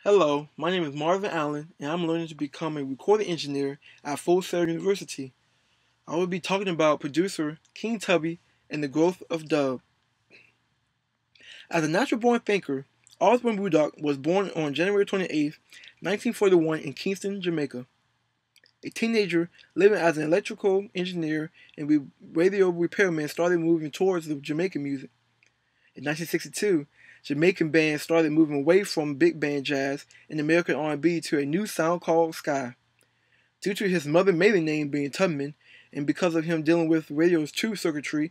Hello, my name is Marvin Allen, and I'm learning to become a recording engineer at Full Sail University. I will be talking about producer King Tubby and the growth of dub. As a natural-born thinker, Osborne Woodcock was born on January 28, 1941 in Kingston, Jamaica. A teenager living as an electrical engineer and radio repairman started moving towards the Jamaican music. In 1962, Jamaican bands started moving away from big band jazz and American R&B to a new sound called ska. Due to his mother's maiden name being Tubman, and because of him dealing with radio's true circuitry,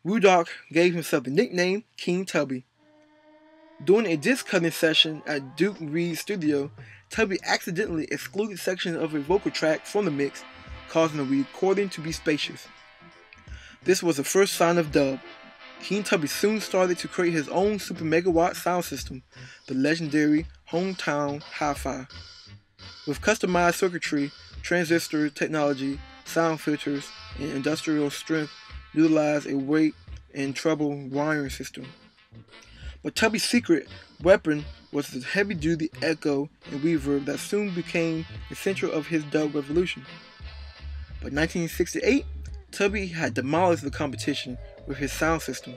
Woodcock gave himself the nickname King Tubby. During a disc cutting session at Duke Reed's studio, Tubby accidentally excluded sections of a vocal track from the mix, causing the recording to be spacious. This was the first sign of dub. King Tubby soon started to create his own super megawatt sound system, the legendary Hometown Hi-Fi. With customized circuitry, transistor technology, sound filters, and industrial strength, utilized a weight and treble wiring system. But Tubby's secret weapon was the heavy-duty echo and reverb that soon became the center of his dub revolution. By 1968, Tubby had demolished the competition with his sound system.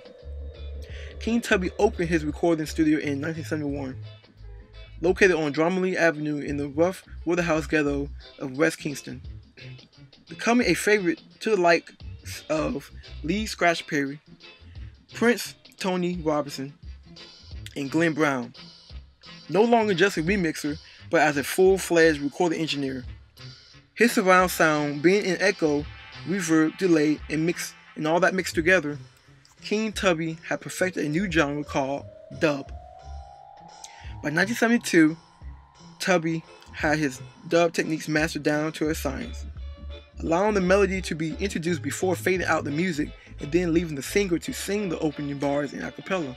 King Tubby opened his recording studio in 1971, located on Dromley Avenue in the rough Waterhouse ghetto of West Kingston. Becoming a favorite to the likes of Lee Scratch Perry, Prince Tony Robinson, and Glenn Brown. No longer just a remixer, but as a full-fledged recording engineer. His surround sound being in echo, reverb, delay, and mix, and all that mixed together, King Tubby had perfected a new genre called dub. By 1972, Tubby had his dub techniques mastered down to a science, allowing the melody to be introduced before fading out the music and then leaving the singer to sing the opening bars in a cappella.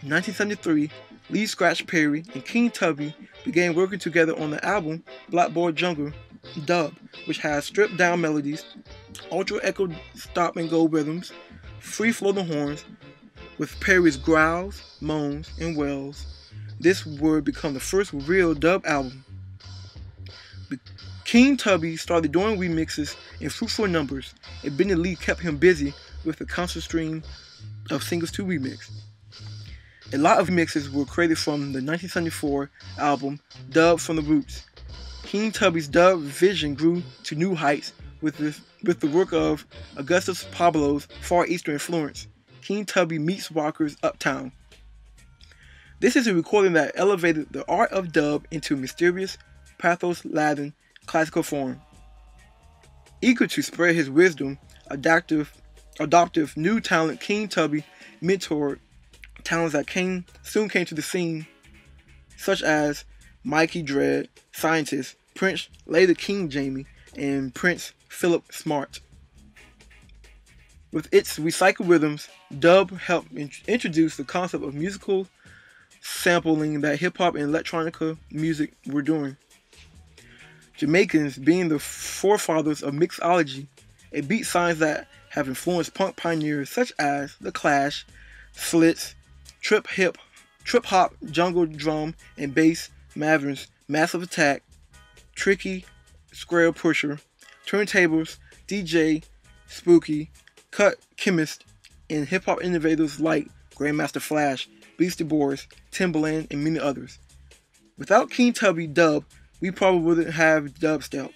In 1973, Lee Scratch Perry and King Tubby began working together on the album Blackboard Jungle Dub, which has stripped down melodies, ultra echo stop and go rhythms, free floating horns, with Perry's growls, moans, and wails. This would become the first real dub album. King Tubby started doing remixes in fruitful numbers, and Benny Lee kept him busy with the constant stream of singles to remix. A lot of remixes were created from the 1974 album Dub from the Roots. King Tubby's dub vision grew to new heights with the work of Augustus Pablo's Far Eastern influence, King Tubby meets Walker's Uptown. This is a recording that elevated the art of dub into mysterious, pathos-laden classical form. Eager to spread his wisdom, adoptive new talent King Tubby mentored talents that soon came to the scene, such as Mikey Dread, Scientist, Prince Later King Jamie, and Prince Philip Smart. With its recycled rhythms, dub helped introduce the concept of musical sampling that hip-hop and electronica music were doing. Jamaicans being the forefathers of mixology, a beat science that have influenced punk pioneers such as The Clash, Slits, trip-hop, jungle drum and bass, Mavericks, Massive Attack, Tricky, Square Pusher, Turntables, DJ, Spooky, Cut Chemist, and hip-hop innovators like Grandmaster Flash, Beastie Boys, Timbaland, and many others. Without King Tubby dub, we probably wouldn't have dubstep,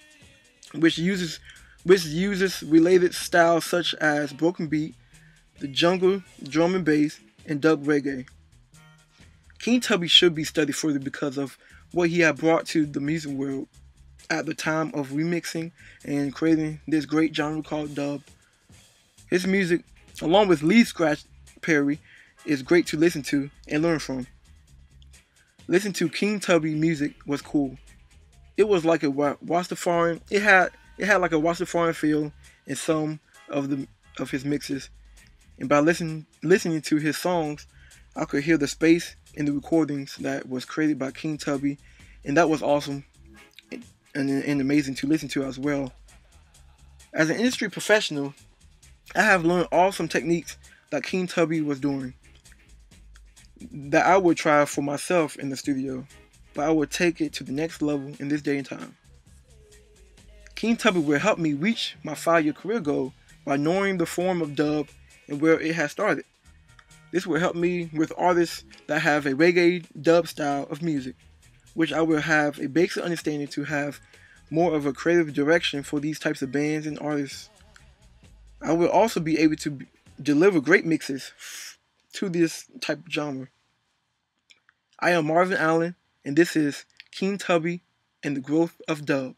which uses related styles such as broken beat, the jungle, drum and bass, and dub reggae. King Tubby should be studied further because of what he had brought to the music world at the time of remixing and creating this great genre called dub. His music, along with Lee Scratch Perry, is great to listen to and learn from. Listening to King Tubby music was cool. It was like a Rastafarian. It had like a Rastafarian feel in some of his mixes, and by listening to his songs, I could hear the space in the recordings that was created by King Tubby, and that was awesome and amazing to listen to as well. As an industry professional, I have learned awesome techniques that King Tubby was doing that I would try for myself in the studio. but I will take it to the next level in this day and time. King Tubby will help me reach my 5-year career goal by knowing the form of dub and where it has started. This will help me with artists that have a reggae dub style of music, which I will have a basic understanding to have more of a creative direction for these types of bands and artists. I will also be able to deliver great mixes to this type of genre. I am Marvin Allen, and this is King Tubby and the Growth of Dub.